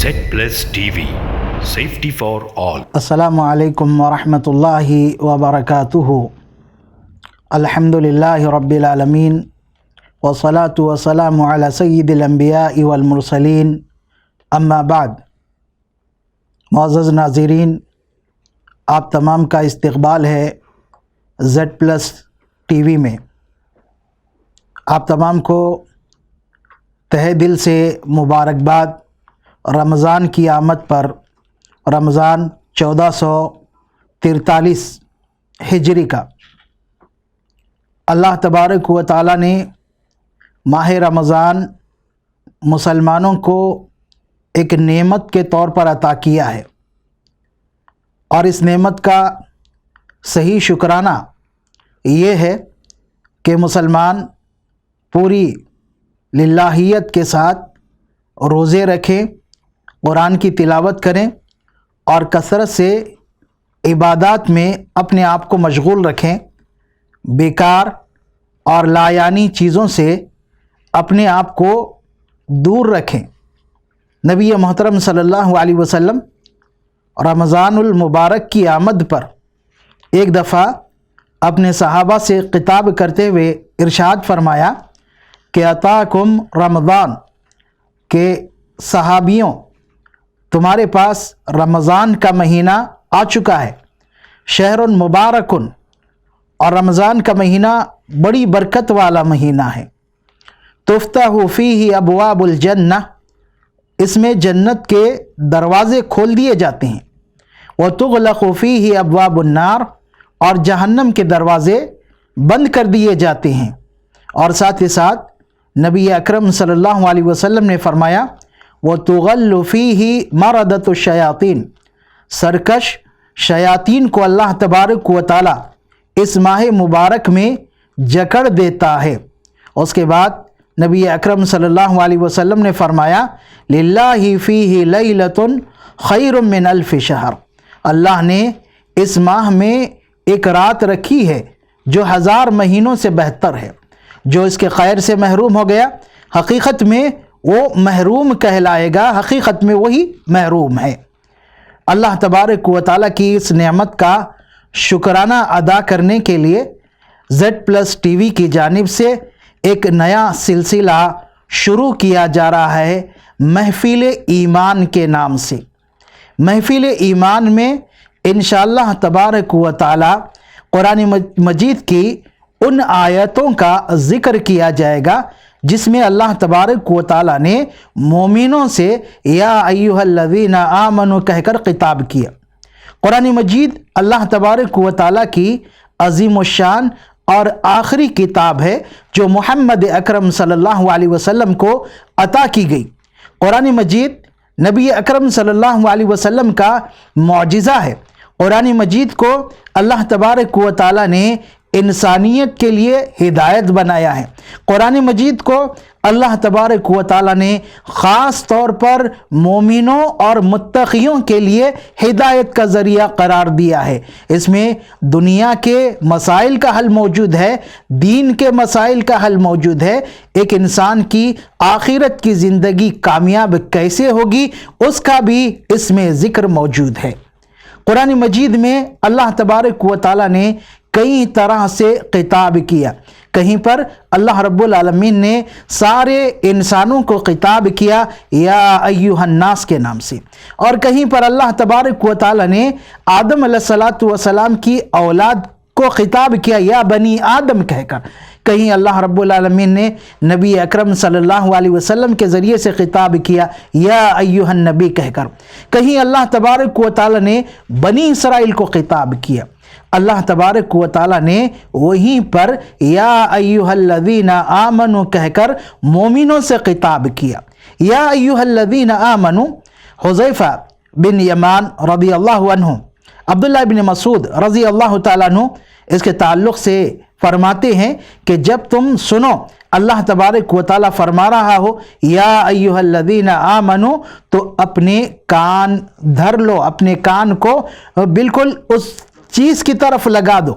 Z+TV, safety for all. السلام علیکم ورحمۃ اللہ وبرکاتہ. الحمدللہ رب العالمین والصلاة والسلام علی سید الانبیاء والمرسلین. اما بعد. معزز ناظرین، آپ تمام کا استقبال ہے Z+TV میں. آپ تمام کو تہہ دل سے مبارکباد رمضان کی آمد پر. رمضان 1443 ہجری کا. اللہ تبارک و تعالی نے ماہ رمضان مسلمانوں کو ایک نعمت کے طور پر عطا کیا ہے، اور اس نعمت کا صحیح شکرانہ یہ ہے کہ مسلمان پوری للہیت کے ساتھ روزے رکھیں، قرآن کی تلاوت کریں اور کثرت سے عبادات میں اپنے آپ کو مشغول رکھیں. بیکار اور لایعنی چیزوں سے اپنے آپ کو دور رکھیں. نبی محترم صلی اللہ علیہ وسلم رمضان المبارک کی آمد پر ایک دفعہ اپنے صحابہ سے خطاب کرتے ہوئے ارشاد فرمایا کہ اتاکم رمضان، کہ صحابیوں تمہارے پاس رمضان کا مہینہ آ چکا ہے. شہر مبارکن، اور رمضان کا مہینہ بڑی برکت والا مہینہ ہے. تفتح فیہ ابواب الجنہ، اس میں جنت کے دروازے کھول دیے جاتے ہیں. وتغلق فیہ ابواب النار، اور جہنم کے دروازے بند کر دیے جاتے ہیں. اور ساتھ ہی ساتھ نبی اکرم صلی اللہ علیہ وسلم نے فرمایا وَتُغَلُّ فِيهِ مَرَدَةُ الشَّيَاطِينِ، سرکش شیاطین کو اللہ تبارک و تعالی اس ماہ مبارک میں جکڑ دیتا ہے. اس کے بعد نبی اکرم صلی اللہ علیہ وسلم نے فرمایا لِلَّهِ فِيهِ لَيْلَةٌ خَيْرٌ مِّنْ أَلْفِ شَهْرٍ، اللہ نے اس ماہ میں ایک رات رکھی ہے جو 1000 مہینوں سے بہتر ہے. جو اس کے خیر سے محروم ہو گیا، حقیقت میں وہ محروم کہلائے گا، حقیقت میں وہی محروم ہے. اللہ تبارک و تعالیٰ کی اس نعمت کا شکرانہ ادا کرنے کے لیے Z+TV کی جانب سے ایک نیا سلسلہ شروع کیا جا رہا ہے محفل ایمان کے نام سے. محفل ایمان میں انشاءاللہ تبارک و تعالیٰ قرآن مجید کی ان آیتوں کا ذکر کیا جائے گا جس میں اللہ تبارک و تعالیٰ نے مومنوں سے یا ایھا الذین آمنوا کہہ کر خطاب کیا. قرآن مجید اللہ تبارک و تعالیٰ کی عظیم الشان اور آخری کتاب ہے جو محمد اکرم صلی اللہ علیہ وسلم کو عطا کی گئی. قرآن مجید نبی اکرم صلی اللہ علیہ وسلم کا معجزہ ہے. قرآن مجید کو اللہ تبارک و تعالیٰ نے انسانیت کے لیے ہدایت بنایا ہے. قرآن مجید کو اللہ تبارک و تعالیٰ نے خاص طور پر مومنوں اور متقیوں کے لیے ہدایت کا ذریعہ قرار دیا ہے. اس میں دنیا کے مسائل کا حل موجود ہے، دین کے مسائل کا حل موجود ہے. ایک انسان کی آخرت کی زندگی کامیاب کیسے ہوگی اس کا بھی اس میں ذکر موجود ہے. قرآن مجید میں اللہ تبارک و تعالیٰ نے کئی طرح سے خطاب کیا. کہیں پر اللہ رب العالمین نے سارے انسانوں کو خطاب کیا یا ایھا الناس کے نام سے، اور کہیں پر اللہ تبارک و تعالی نے آدم علیہ السلام کی اولاد کو خطاب کیا یا بنی آدم کہہ کر. کہیں اللہ رب العالمین نے نبی اکرم صلی اللہ علیہ وسلم کے ذریعے سے خطاب کیا یا ایھا النبی کہہ کر. کہیں اللہ تبارک و تعالی نے بنی اسرائیل کو خطاب کیا. اللہ تبارک و تعالیٰ نے وہیں پر یا ایھا الذین آمنوا کہہ کر مومنوں سے خطاب کیا. یا ایھا الذین آمنوا، حذیفہ بن یمان رضی اللہ عنہ، عبداللہ بن مسعود رضی اللہ تعالیٰ عنہ اس کے تعلق سے فرماتے ہیں کہ جب تم سنو اللہ تبارک و تعالیٰ فرما رہا ہو یا ایھا الذین آمنوا، تو اپنے کان دھر لو، اپنے کان کو بالکل اس چیز کی طرف لگا دو.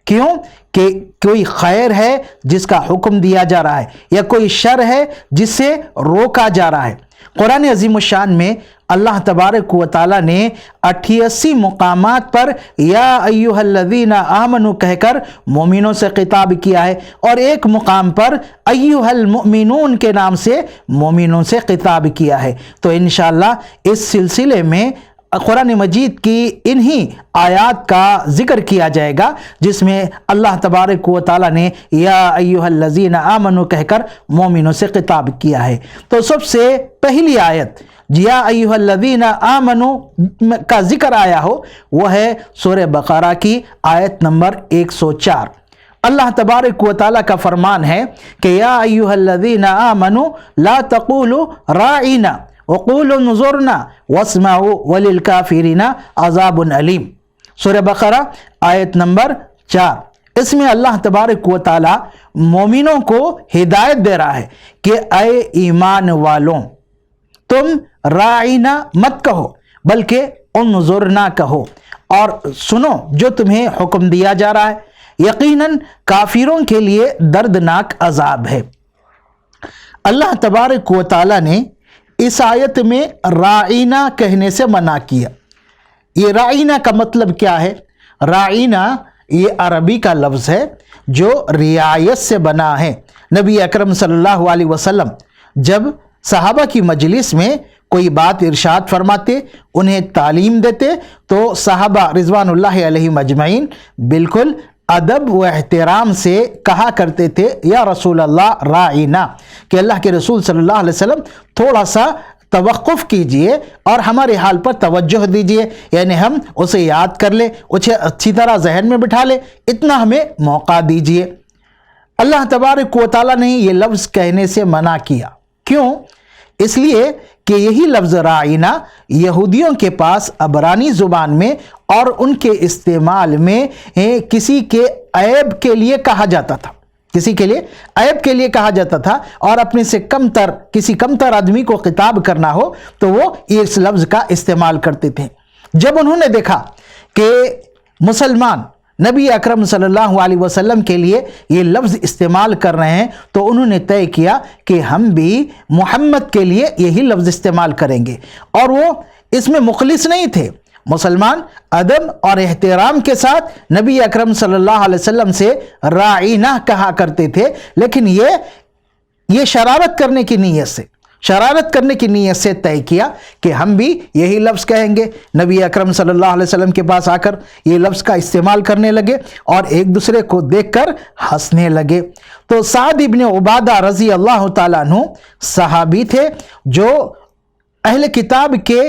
کیوں کہ کوئی خیر ہے جس کا حکم دیا جا رہا ہے یا کوئی شر ہے جس سے روکا جا رہا ہے۔ قرآن عظیم الشان میں اللہ تبارک و تعالیٰ نے 88 مقامات پر یا ایھا الذین آمنوا کہہ کر مومنوں سے خطاب کیا ہے، اور ایک مقام پر ایھا المؤمنون کے نام سے مومنوں سے خطاب کیا ہے۔ تو انشاءاللہ اس سلسلے میں قرآن مجید کی انہی آیات کا ذکر کیا جائے گا جس میں اللہ تبارک و تعالیٰ نے یا ایھا الذین آمنوا کہہ کر مومنوں سے خطاب کیا ہے۔ تو سب سے پہلی آیت یا ایھا الذین آمنوا کا ذکر آیا ہو وہ ہے سورہ بقرہ کی آیت نمبر 104۔ اللہ تبارک و تعالیٰ کا فرمان ہے کہ یا ایھا الذین آمنوا لا تقولوا راعینا وقولوا انظرنا واسمعوا وللکافرین عذاب علیم۔ سورہ بقرہ آیت نمبر 4۔ اس میں اللہ تبارک و تعالیٰ مومنوں کو ہدایت دے رہا ہے کہ اے ایمان والوں، تم راعینا مت کہو بلکہ انظرنا کہو، اور سنو جو تمہیں حکم دیا جا رہا ہے، یقیناً کافروں کے لیے دردناک عذاب ہے۔ اللہ تبارک و تعالیٰ نے اس آیت میں راعینا کہنے سے منع کیا۔ یہ راعینا کا مطلب کیا ہے؟ راعینا یہ عربی کا لفظ ہے جو رعایت سے بنا ہے۔ نبی اکرم صلی اللہ علیہ وسلم جب صحابہ کی مجلس میں کوئی بات ارشاد فرماتے، انہیں تعلیم دیتے، تو صحابہ رضوان اللہ علیہم اجمعین بالکل ادب و احترام سے کہا کرتے تھے یا رسول اللہ راعینا، کہ اللہ کے رسول صلی اللہ علیہ وسلم تھوڑا سا توقف کیجئے اور ہمارے حال پر توجہ دیجئے، یعنی ہم اسے یاد کر لیں، اسے اچھی طرح ذہن میں بٹھا لیں، اتنا ہمیں موقع دیجئے۔ اللہ تبارک و تعالیٰ نے یہ لفظ کہنے سے منع کیا۔ کیوں؟ اس لیے کہ یہی لفظ راعینا یہودیوں کے پاس عبرانی زبان میں اور ان کے استعمال میں کسی کے عیب کے لیے کہا جاتا تھا، کسی کے لیے عیب کے لیے کہا جاتا تھا، اور اپنے سے کسی کمتر آدمی کو خطاب کرنا ہو تو وہ اس لفظ کا استعمال کرتے تھے۔ جب انہوں نے دیکھا کہ مسلمان نبی اکرم صلی اللہ علیہ وسلم کے لیے یہ لفظ استعمال کر رہے ہیں تو انہوں نے طے کیا کہ ہم بھی محمد کے لیے یہی لفظ استعمال کریں گے، اور وہ اس میں مخلص نہیں تھے۔ مسلمان ادب اور احترام کے ساتھ نبی اکرم صلی اللہ علیہ وسلم سے راعینا کہا کرتے تھے، لیکن یہ شرارت کرنے کی نیت سے طے کیا کہ ہم بھی یہی لفظ کہیں گے۔ نبی اکرم صلی اللہ علیہ وسلم کے پاس آ کر یہ لفظ کا استعمال کرنے لگے اور ایک دوسرے کو دیکھ کر ہنسنے لگے۔ تو سعد ابن عبادہ رضی اللہ تعالیٰ عنہ صحابی تھے جو اہل کتاب کے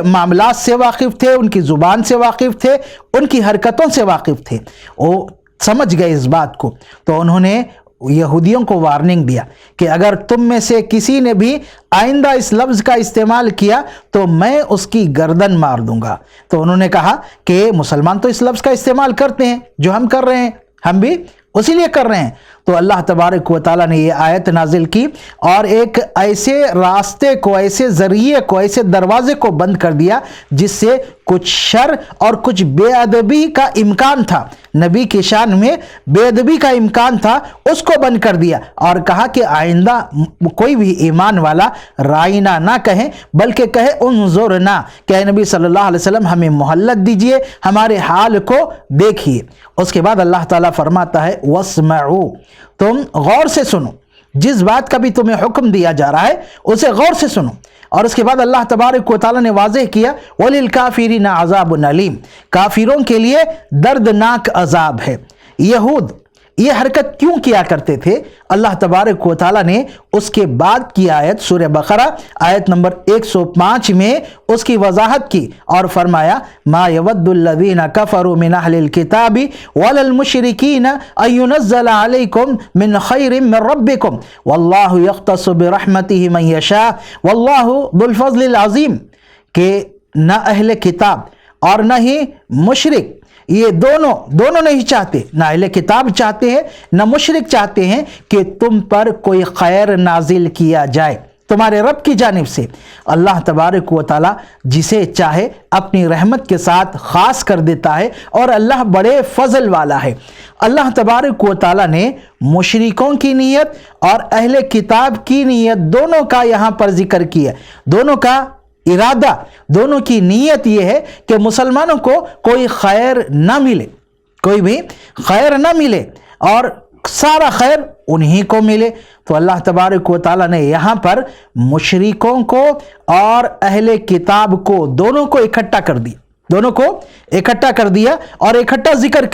معاملات سے واقف تھے، ان کی زبان سے واقف تھے، ان کی حرکتوں سے واقف تھے، وہ سمجھ گئے اس بات کو۔ تو انہوں نے یہودیوں کو وارننگ دیا کہ اگر تم میں سے کسی نے بھی آئندہ اس لفظ کا استعمال کیا تو میں اس کی گردن مار دوں گا۔ تو انہوں نے کہا کہ مسلمان تو اس لفظ کا استعمال کرتے ہیں جو ہم کر رہے ہیں، ہم بھی اسی لیے کر رہے ہیں۔ تو اللہ تبارک و تعالیٰ نے یہ آیت نازل کی اور ایک ایسے راستے کو، ایسے ذریعے کو، ایسے دروازے کو بند کر دیا جس سے کچھ شر اور کچھ بے ادبی کا امکان تھا، نبی کی شان میں بے ادبی کا امکان تھا، اس کو بند کر دیا اور کہا کہ آئندہ کوئی بھی ایمان والا راعینا نہ کہیں بلکہ کہے انظرنا، کہ اے نبی صلی اللہ علیہ وسلم ہمیں مہلت دیجئے، ہمارے حال کو دیکھیے۔ اس کے بعد اللہ تعالیٰ فرماتا ہے واسمعوا، تم غور سے سنو، جس بات کا بھی تمہیں حکم دیا جا رہا ہے اسے غور سے سنو۔ اور اس کے بعد اللہ تبارک و تعالیٰ نے واضح کیا وَلِلْكَافِرِينَ عَذَابٌ عَلِيمٌ، کافروں کے لیے دردناک عذاب ہے۔ یہود یہ حرکت کیوں کیا کرتے تھے؟ اللہ تبارک و تعالیٰ نے اس کے بعد کی آیت سورہ بقرہ آیت نمبر 105 میں اس کی وضاحت کی اور فرمایا ما يود الذين كفروا من اهل الكتاب ولا المشركين ان ينزل عليكم من خير من ربكم والله يختص برحمته من يشاء والله ذو الفضل العظيم، کہ نہ اہل کتاب اور نہ ہی مشرک، یہ دونوں نہیں چاہتے، نہ اہل کتاب چاہتے ہیں نہ مشرک چاہتے ہیں کہ تم پر کوئی خیر نازل کیا جائے تمہارے رب کی جانب سے۔ اللہ تبارک و تعالیٰ جسے چاہے اپنی رحمت کے ساتھ خاص کر دیتا ہے اور اللہ بڑے فضل والا ہے۔ اللہ تبارک و تعالیٰ نے مشرکوں کی نیت اور اہل کتاب کی نیت دونوں کا یہاں پر ذکر کیا، دونوں کا ارادہ، دونوں کی نیت یہ ہے کہ مسلمانوں کو کوئی خیر نہ ملے، کوئی بھی خیر نہ ملے اور سارا خیر انہی کو ملے۔ تو اللہ تبارک و تعالیٰ نے یہاں پر مشرکوں کو اور اہل کتاب کو دونوں کو اکٹھا کر دیا، دونوں کو اکٹھا کر دیا اور اکٹھا ذکر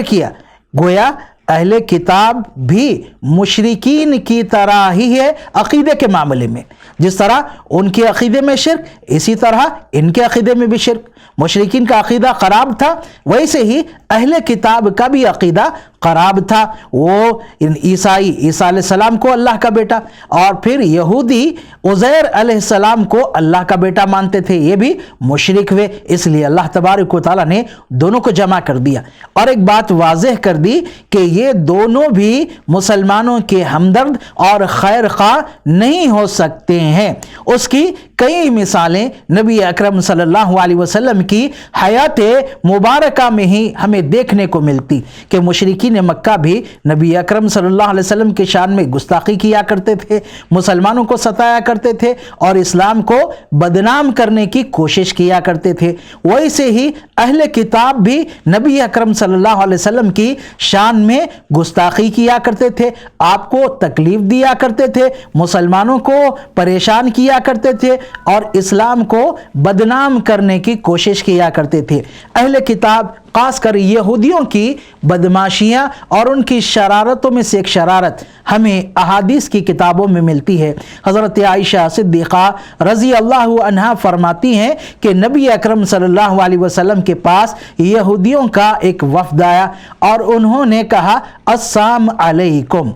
کیا، گویا اہل کتاب بھی مشرکین کی طرح ہی ہے عقیدے کے معاملے میں، جس طرح ان کے عقیدے میں شرک، اسی طرح ان کے عقیدے میں بھی شرک۔ مشرکین کا عقیدہ خراب تھا، ویسے ہی اہل کتاب کا بھی عقیدہ خراب تھا۔ وہ عیسیٰ علیہ السلام کو اللہ کا بیٹا اور پھر یہودی عزیر علیہ السلام کو اللہ کا بیٹا مانتے تھے، یہ بھی مشرک ہوئے۔ اس لیے اللہ تبارک و تعالیٰ نے دونوں کو جمع کر دیا اور ایک بات واضح کر دی کہ یہ دونوں بھی مسلمانوں کے ہمدرد اور خیر خواہ نہیں ہو سکتے ہیں۔ اس کی کئی مثالیں نبی اکرم صلی اللہ علیہ وسلم کی حیات مبارکہ میں ہی ہمیں دیکھنے کو ملتی کہ مشرکین مکہ بھی نبی اکرم صلی اللہ علیہ وسلم کے شان میں گستاخی کیا کرتے تھے، مسلمانوں کو ستایا کرتے تھے اور اسلام کو بدنام کرنے کی کوشش کیا کرتے تھے۔ ویسے ہی اہل کتاب بھی نبی اکرم صلی اللہ علیہ وسلم کی شان میں گستاخی کیا کرتے تھے، آپ کو تکلیف دیا کرتے تھے، مسلمانوں کو پریشان کیا کرتے تھے اور اسلام کو بدنام کرنے کی کوشش کیا کرتے تھے۔ اہل کتاب خاص کر یہودیوں کی بدماشیاں اور ان کی شرارتوں میں سے ایک شرارت ہمیں احادیث کی کتابوں میں ملتی ہے۔ حضرت عائشہ صدیقہ رضی اللہ عنہا فرماتی ہیں کہ نبی اکرم صلی اللہ علیہ وسلم کے پاس یہودیوں کا ایک وفد آیا اور انہوں نے کہا السلام علیکم،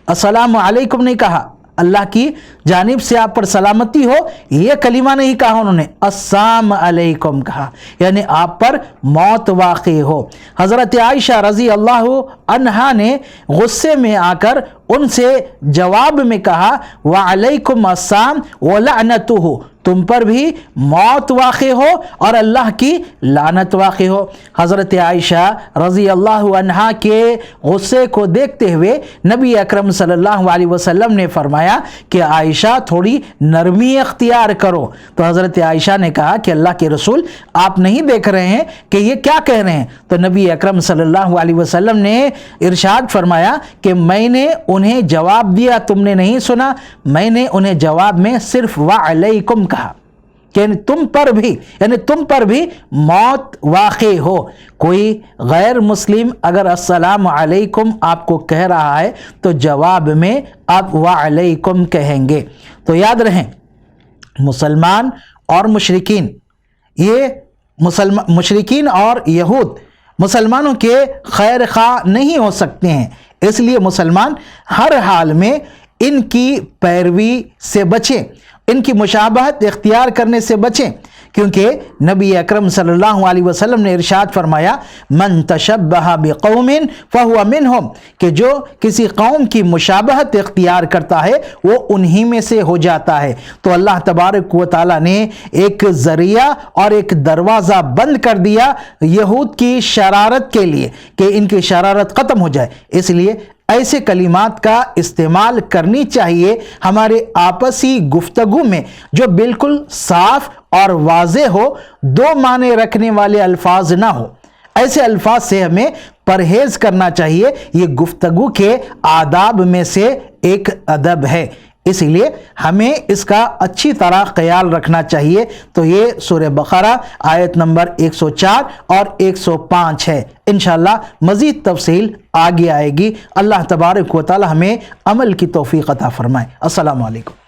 السلام علیکم نہیں کہا، اللہ کی جانب سے آپ پر سلامتی ہو یہ کلمہ نہیں کہا، انہوں نے السلام علیکم کہا، یعنی آپ پر موت واقع ہو۔ حضرت عائشہ رضی اللہ عنہا نے غصے میں آ کر ان سے جواب میں کہا وعلیکم السلام ولعنتہ، تم پر بھی موت واقع ہو اور اللہ کی لعنت واقع ہو۔ حضرت عائشہ رضی اللہ عنہا کے غصے کو دیکھتے ہوئے نبی اکرم صلی اللہ علیہ وسلم نے فرمایا کہ عائشہ تھوڑی نرمی اختیار کرو۔ تو حضرت عائشہ نے کہا کہ اللہ کے رسول آپ نہیں دیکھ رہے ہیں کہ یہ کیا کہہ رہے ہیں؟ تو نبی اکرم صلی اللہ علیہ وسلم نے ارشاد فرمایا کہ میں نے انہیں جواب دیا، تم نے نہیں سنا، میں نے انہیں جواب میں صرف وعلیکم کہا کہ تم پر بھی موت واقع ہو۔ کوئی غیر مسلم اگر السلام علیکم آپ کو کہہ رہا ہے تو جواب میں آپ وعلیکم کہیں گے۔ تو یاد رہیں مسلمان اور مشرکین، یہ مشرکین اور یہود مسلمانوں کے خیر خواہ نہیں ہو سکتے ہیں، اس لیے مسلمان ہر حال میں ان کی پیروی سے بچیں، ان کی مشابہت اختیار کرنے سے بچیں، کیونکہ نبی اکرم صلی اللہ علیہ وسلم نے ارشاد فرمایا من تشبہ بقوم فہو منہم، کہ جو کسی قوم کی مشابہت اختیار کرتا ہے وہ انہی میں سے ہو جاتا ہے۔ تو اللہ تبارک و تعالیٰ نے ایک ذریعہ اور ایک دروازہ بند کر دیا یہود کی شرارت کے لیے کہ ان کی شرارت ختم ہو جائے، اس لیے ایسے کلمات کا استعمال کرنی چاہیے ہمارے آپسی گفتگو میں جو بالکل صاف اور واضح ہو، دو معنی رکھنے والے الفاظ نہ ہو، ایسے الفاظ سے ہمیں پرہیز کرنا چاہیے۔ یہ گفتگو کے آداب میں سے ایک ادب ہے، اس لیے ہمیں اس کا اچھی طرح خیال رکھنا چاہیے۔ تو یہ سورہ بقرہ آیت نمبر 104 اور 105 ہے۔ انشاءاللہ مزید تفصیل آگے آئے گی۔ اللہ تبارک و تعالی ہمیں عمل کی توفیق عطا فرمائے۔ السلام علیکم۔